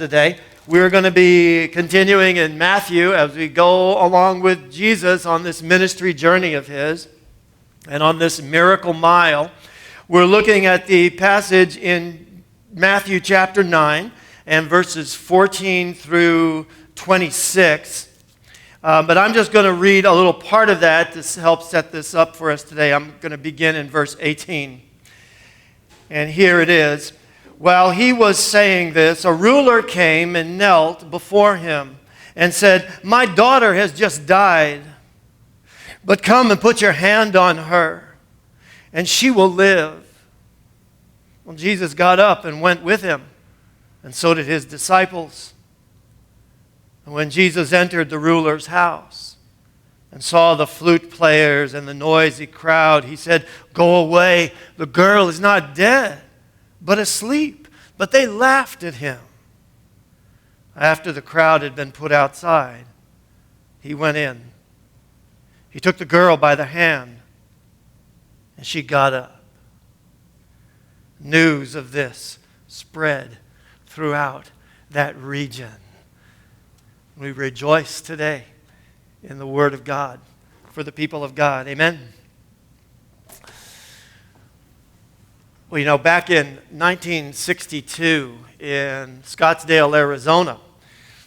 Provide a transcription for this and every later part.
Today, we're going to be continuing in Matthew as we go along with Jesus on this ministry journey of his and on this miracle mile. We're looking at the passage in Matthew chapter 9 and verses 14 through 26. But I'm just going to read a little part of that to help set this up for us today. I'm going to begin in verse 18. And here it is. While he was saying this, a ruler came and knelt before him and said, "My daughter has just died, but come and put your hand on her, and she will live." Well, Jesus got up and went with him, and so did his disciples. And when Jesus entered the ruler's house and saw the flute players and the noisy crowd, he said, "Go away, the girl is not dead, but asleep." But they laughed at him. After the crowd had been put outside, he went in. He took the girl by the hand, and she got up. News of this spread throughout that region. We rejoice today in the Word of God for the people of God. Amen. Well, you know, back in 1962 in Scottsdale, Arizona,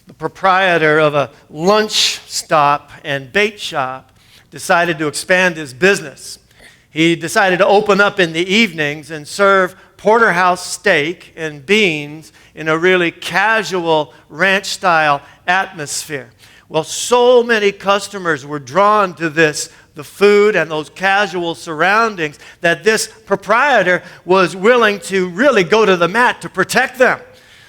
the proprietor of a lunch stop and bait shop decided to expand his business. He decided to open up in the evenings and serve porterhouse steak and beans in a really casual ranch-style atmosphere. Well, so many customers were drawn to the food and those casual surroundings, that this proprietor was willing to really go to the mat to protect them.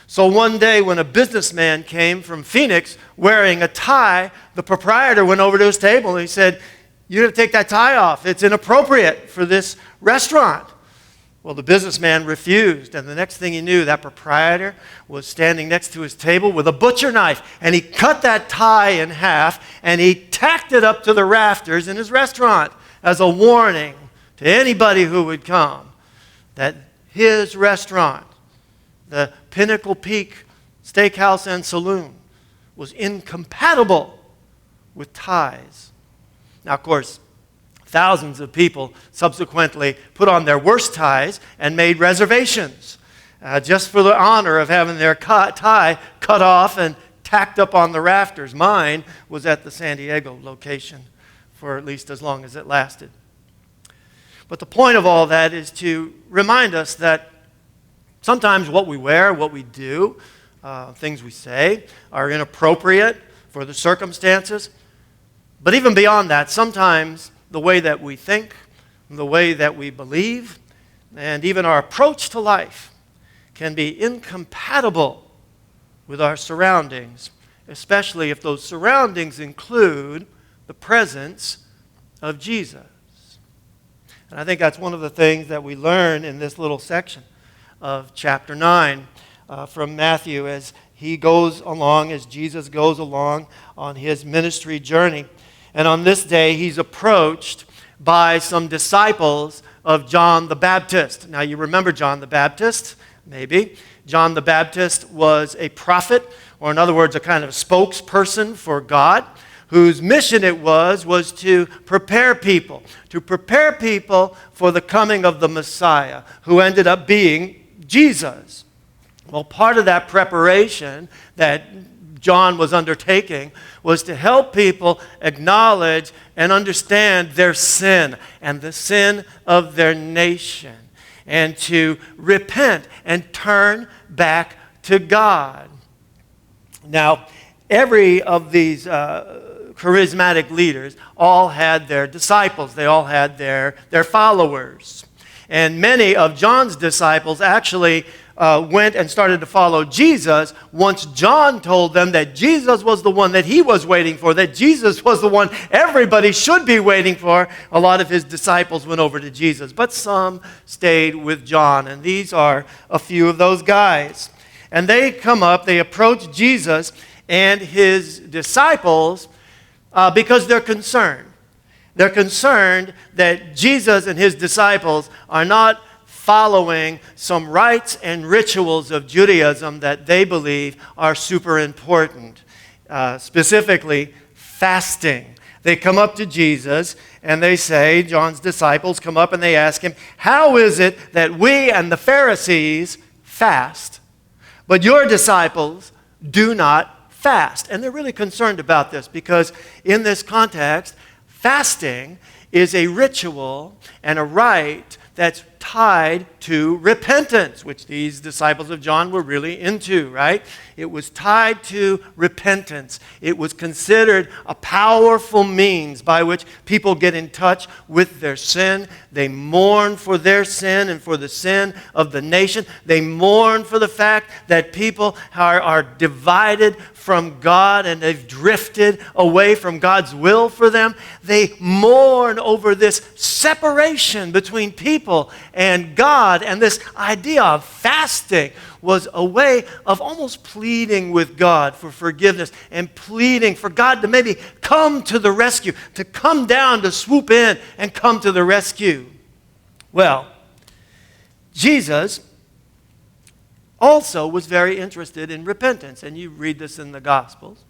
So one day when a businessman came from Phoenix wearing a tie, the proprietor went over to his table and he said, "You have to take that tie off. It's inappropriate for this restaurant." Well, the businessman refused, and the next thing he knew, that proprietor was standing next to his table with a butcher knife, and he cut that tie in half, and he tacked it up to the rafters in his restaurant as a warning to anybody who would come that his restaurant, the Pinnacle Peak Steakhouse and Saloon, was incompatible with ties. Now, of course, thousands of people subsequently put on their worst ties and made reservations just for the honor of having their tie cut off and tacked up on the rafters. Mine was at the San Diego location for at least as long as it lasted. But the point of all that is to remind us that sometimes what we wear, what we do, things we say are inappropriate for the circumstances. But even beyond that, sometimes the way that we think, the way that we believe, and even our approach to life can be incompatible with our surroundings, especially if those surroundings include the presence of Jesus. And I think that's one of the things that we learn in this little section of chapter 9 from Matthew as he goes along, as Jesus goes along on his ministry journey. And on this day, he's approached by some disciples of John the Baptist. Now, you remember John the Baptist, maybe. John the Baptist was a prophet, or in other words, a kind of spokesperson for God, whose mission it was to prepare people for the coming of the Messiah, who ended up being Jesus. Well, part of that preparation that John was undertaking was to help people acknowledge and understand their sin and the sin of their nation, and to repent and turn back to God. Now, every of these charismatic leaders all had their disciples. They all had their followers. And many of John's disciples actually went and started to follow Jesus once John told them that Jesus was the one that he was waiting for, that Jesus was the one everybody should be waiting for. A lot of his disciples went over to Jesus, but some stayed with John, and these are a few of those guys. And they come up, they approach Jesus and his disciples because they're concerned. They're concerned that Jesus and his disciples are not following some rites and rituals of Judaism that they believe are super important, specifically fasting. They come up to Jesus and they say, John's disciples come up and they ask him, how is it that we and the Pharisees fast, but your disciples do not fast? And they're really concerned about this because in this context, fasting is a ritual and a rite that's tied to repentance, which these disciples of John were really into, right? It was tied to repentance. It was considered a powerful means by which people get in touch with their sin. They mourn for their sin and for the sin of the nation. They mourn for the fact that people are divided from God and they've drifted away from God's will for them. They mourn over this separation between people and God. And this idea of fasting was a way of almost pleading with God for forgiveness and pleading for God to maybe come to the rescue, to come down, to swoop in and come to the rescue. Well, Jesus also was very interested in repentance, and you read this in the Gospels.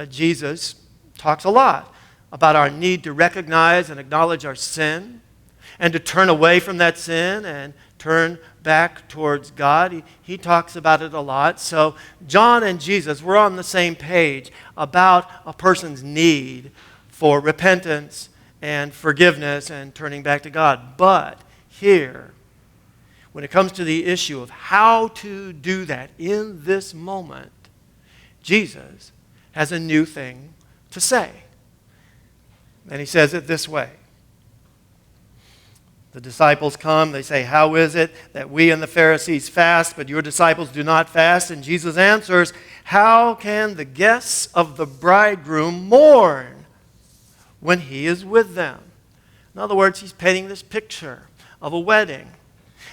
Jesus talks a lot about our need to recognize and acknowledge our sin and to turn away from that sin and turn back towards God. He talks about it a lot. So John and Jesus were on the same page about a person's need for repentance and forgiveness and turning back to God. But here, when it comes to the issue of how to do that in this moment, Jesus has a new thing to say. And he says it this way. The disciples come, they say, how is it that we and the Pharisees fast, but your disciples do not fast? And Jesus answers, how can the guests of the bridegroom mourn when he is with them? In other words, he's painting this picture of a wedding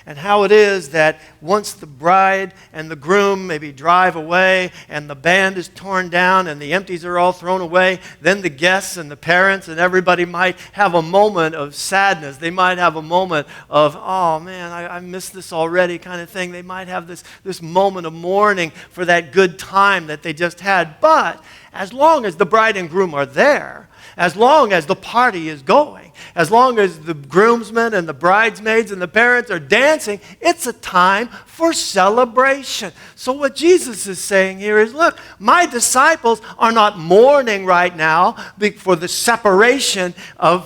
and how it is that once the bride and the groom maybe drive away and the band is torn down and the empties are all thrown away, then the guests and the parents and everybody might have a moment of sadness. They might have a moment of, oh man, I missed this already kind of thing. They might have this moment of mourning for that good time that they just had. But as long as the bride and groom are there, as long as the party is going, as long as the groomsmen and the bridesmaids and the parents are dancing, it's a time for celebration. So what Jesus is saying here is, look, my disciples are not mourning right now for the separation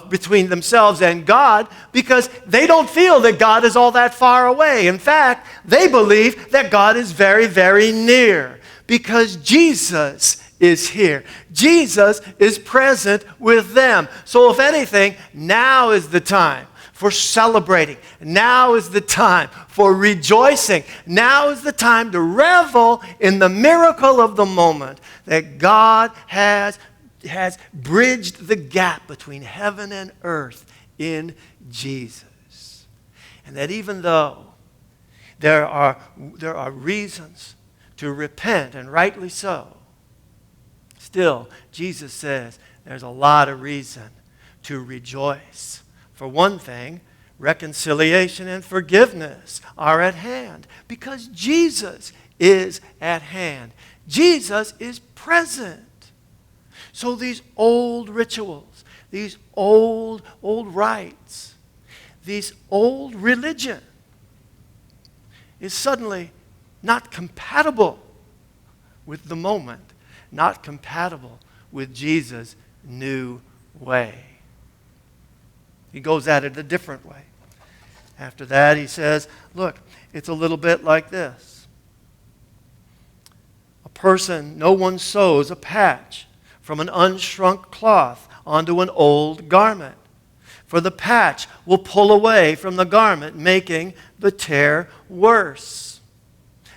between themselves and God because they don't feel that God is all that far away. In fact, they believe that God is very, very near because Jesus is here. Jesus is present with them. So if anything, now is the time for celebrating. Now is the time for rejoicing. Now is the time to revel in the miracle of the moment that God has bridged the gap between heaven and earth in Jesus. And that even though there are reasons to repent, and rightly so, still, Jesus says there's a lot of reason to rejoice. For one thing, reconciliation and forgiveness are at hand because Jesus is at hand. Jesus is present. So these old rituals, these old rites, this old religion is suddenly not compatible with the moment. Not compatible with Jesus' new way. He goes at it a different way. After that, he says, look, it's a little bit like this. No one sews a patch from an unshrunk cloth onto an old garment. For the patch will pull away from the garment, making the tear worse.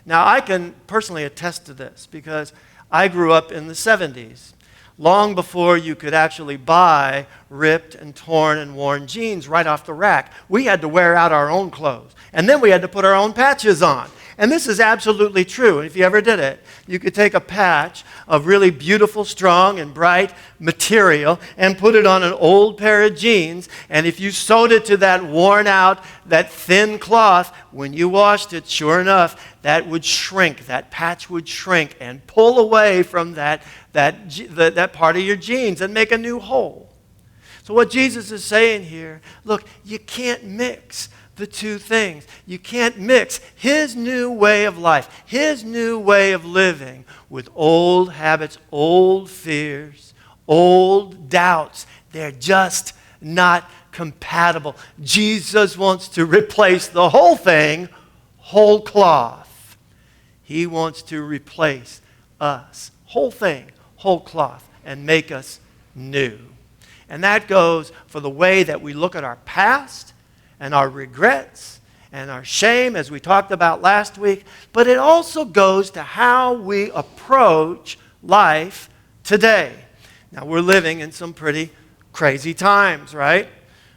Now, I can personally attest to this because I grew up in the 70s, long before you could actually buy ripped and torn and worn jeans right off the rack. We had to wear out our own clothes, and then we had to put our own patches on. And this is absolutely true. If you ever did it, you could take a patch of really beautiful, strong, and bright material and put it on an old pair of jeans. And if you sewed it to that worn out, that thin cloth, when you washed it, sure enough, that would shrink. That patch would shrink and pull away from that part of your jeans and make a new hole. So what Jesus is saying here, look, you can't mix the two things. You can't mix his new way of life, his new way of living with old habits, old fears, old doubts. They're just not compatible. Jesus wants to replace the whole thing, whole cloth. He wants to replace us, whole thing, whole cloth, and make us new. And that goes for the way that we look at our past and our regrets and our shame, as we talked about last week. But it also goes to how we approach life today. Now, we're living in some pretty crazy times, right?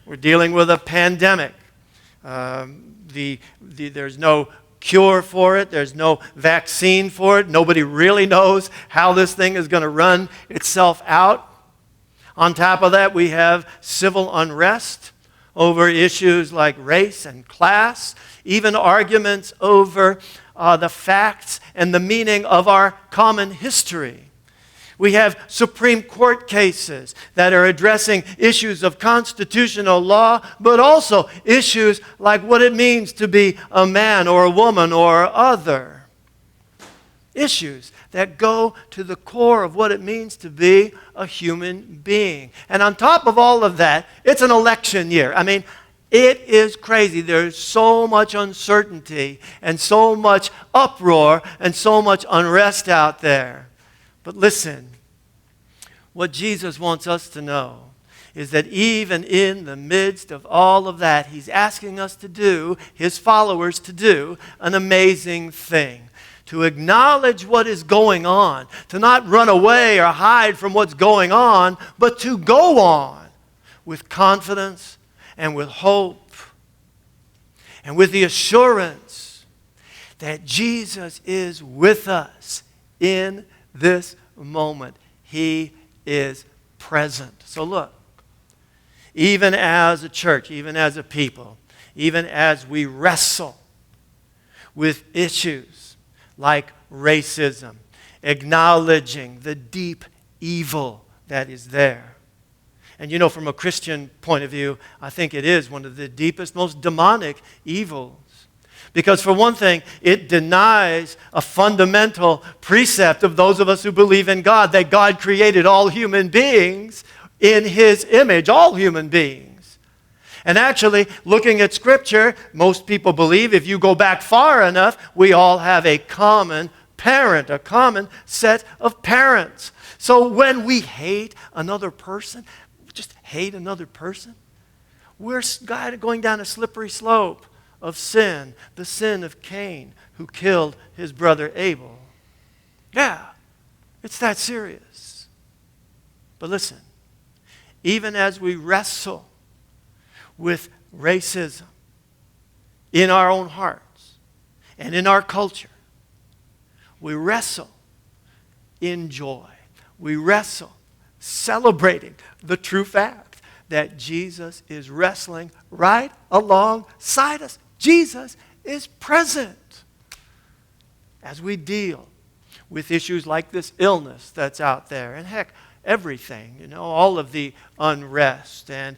We're dealing with a pandemic. There's no cure for it. There's no vaccine for it. Nobody really knows how this thing is going to run itself out. On top of that, we have civil unrest over issues like race and class, even arguments over the facts and the meaning of our common history. We have Supreme Court cases that are addressing issues of constitutional law, but also issues like what it means to be a man or a woman or other. Issues that go to the core of what it means to be a human being. And on top of all of that, it's an election year. I mean, it is crazy. There's so much uncertainty and so much uproar and so much unrest out there. But listen, what Jesus wants us to know is that even in the midst of all of that, he's asking us to do, his followers to do, an amazing thing. To acknowledge what is going on, to not run away or hide from what's going on, but to go on with confidence and with hope and with the assurance that Jesus is with us in this moment. He is present. So look, even as a church, even as a people, even as we wrestle with issues like racism, acknowledging the deep evil that is there. And you know, from a Christian point of view, I think it is one of the deepest, most demonic evils. Because for one thing, it denies a fundamental precept of those of us who believe in God, that God created all human beings in his image, all human beings. And actually, looking at Scripture, most people believe if you go back far enough, we all have a common parent, a common set of parents. So when we hate another person, just hate another person, we're going down a slippery slope of sin, the sin of Cain, who killed his brother Abel. Yeah, it's that serious. But listen, even as we wrestle with racism in our own hearts and in our culture, we wrestle in joy. We wrestle celebrating the true fact that Jesus is wrestling right alongside us. Jesus is present as we deal with issues like this illness that's out there. And heck, everything, all of the unrest and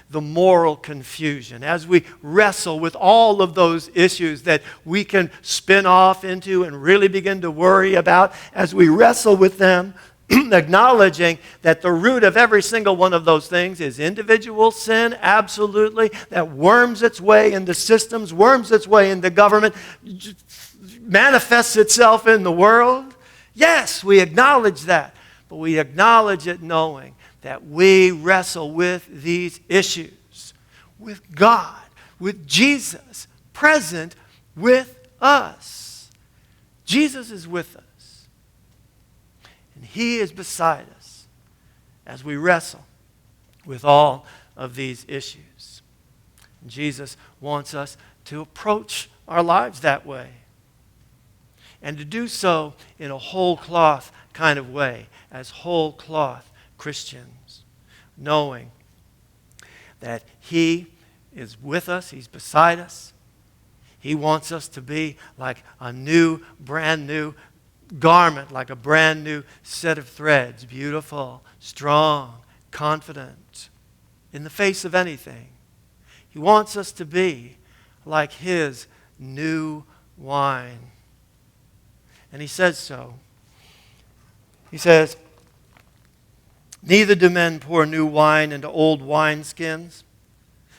the moral confusion. As we wrestle with all of those issues that we can spin off into and really begin to worry about, as we wrestle with them, acknowledging that the root of every single one of those things is individual sin, absolutely, that worms its way into systems, worms its way into government, manifests itself in the world. Yes, we acknowledge that. But we acknowledge it knowing that we wrestle with these issues with God, with Jesus present with us. Jesus is with us. And he is beside us as we wrestle with all of these issues. And Jesus wants us to approach our lives that way. and to do so in a whole cloth kind of way, as whole cloth Christians, knowing that He is with us, He's beside us. He wants us to be like a new, brand new garment, like a brand new set of threads, beautiful, strong, confident, in the face of anything. He wants us to be like His new wine. And He says so. He says, "Neither do men pour new wine into old wineskins.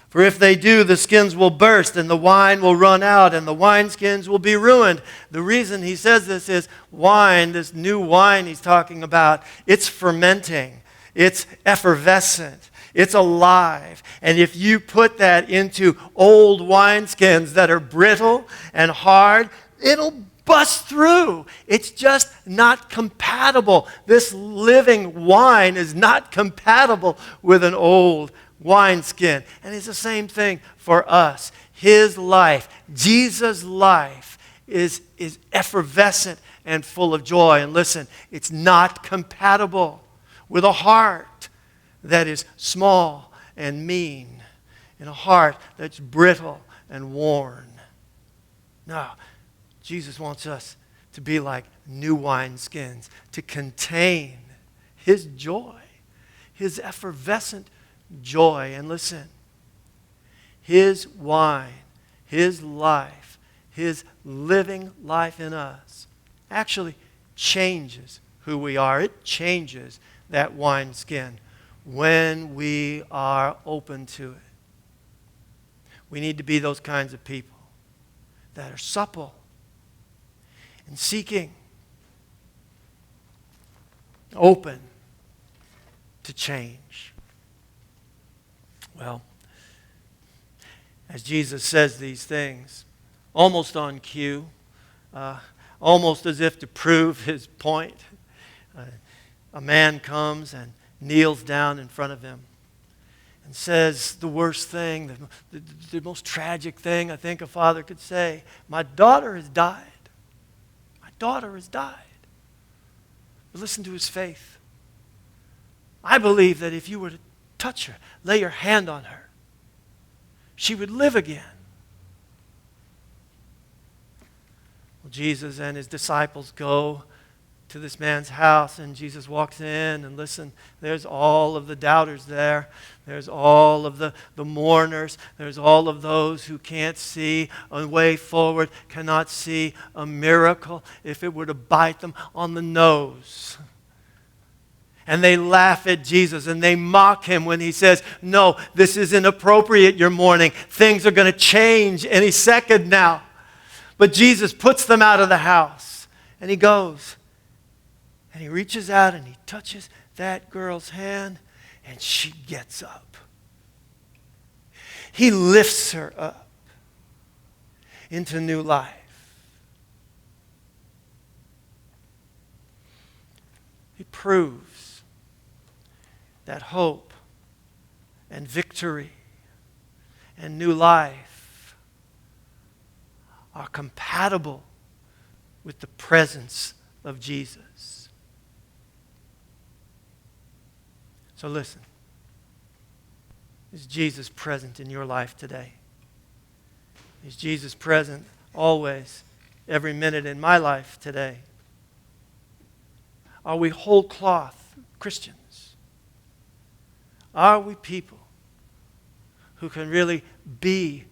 For if they do, the skins will burst, and the wine will run out, and the wineskins will be ruined." The reason he says this is wine, this new wine he's talking about, it's fermenting. It's effervescent. It's alive. And if you put that into old wineskins that are brittle and hard, it'll bust through. It's just not compatible. This living wine is not compatible with an old wineskin. And it's the same thing for us. His life, Jesus' life, is effervescent and full of joy. And listen, it's not compatible with a heart that is small and mean, and a heart that's brittle and worn. No, Jesus wants us to be like new wineskins, to contain His joy, His effervescent joy. And listen, His wine, His life, His living life in us actually changes who we are. It changes that wineskin when we are open to it. We need to be those kinds of people that are supple and seeking, open to change. Well, as Jesus says these things, almost on cue, almost as if to prove His point, a man comes and kneels down in front of Him and says the worst thing, the most tragic thing I think a father could say: "My daughter has died. My daughter has died." But listen to his faith. "I believe that if you were to touch her, lay your hand on her, she would live again." Well, Jesus and His disciples go to this man's house, and Jesus walks in, and listen, there's all of the doubters there. There's all of the mourners. There's all of those who can't see a way forward, cannot see a miracle if it were to bite them on the nose. And they laugh at Jesus and they mock Him when He says, "No, this is inappropriate, your mourning. Things are going to change any second now." But Jesus puts them out of the house, and He goes and He reaches out and He touches that girl's hand, and she gets up. He lifts her up into new life. He proves that hope and victory and new life are compatible with the presence of Jesus. So listen, is Jesus present in your life today? Is Jesus present always, every minute in my life today? Are we whole cloth Christians? Are we people who can really be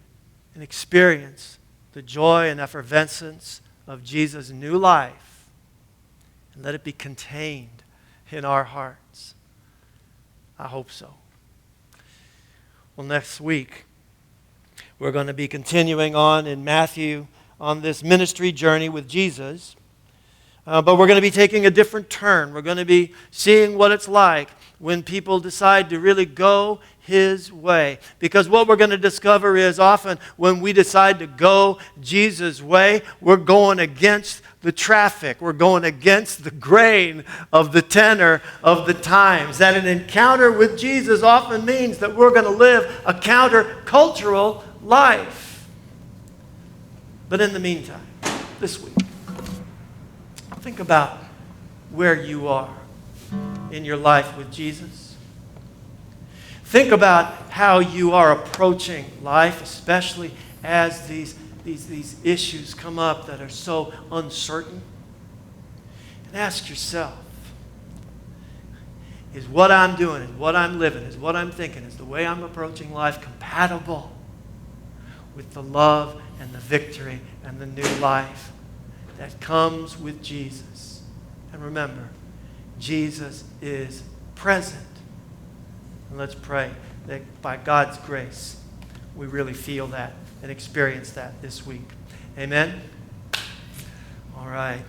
and experience the joy and effervescence of Jesus' new life and let it be contained in our hearts? I hope so. Well, next week, we're going to be continuing on in Matthew on this ministry journey with Jesus. But we're going to be taking a different turn. We're going to be seeing what it's like when people decide to really go His way. Because what we're going to discover is often when we decide to go Jesus' way, we're going against the traffic. We're going against the grain of the tenor of the times. That an encounter with Jesus often means that we're going to live a counter-cultural life. But in the meantime, this week, Think about where you are in your life with Jesus. Think about how you are approaching life, especially as these issues come up that are so uncertain. And ask yourself, is what I'm doing, is what I'm living, is what I'm thinking, is the way I'm approaching life compatible with the love and the victory and the new life that comes with Jesus? And remember, Jesus is present. And let's pray that by God's grace, we really feel that and experience that this week. Amen? All right.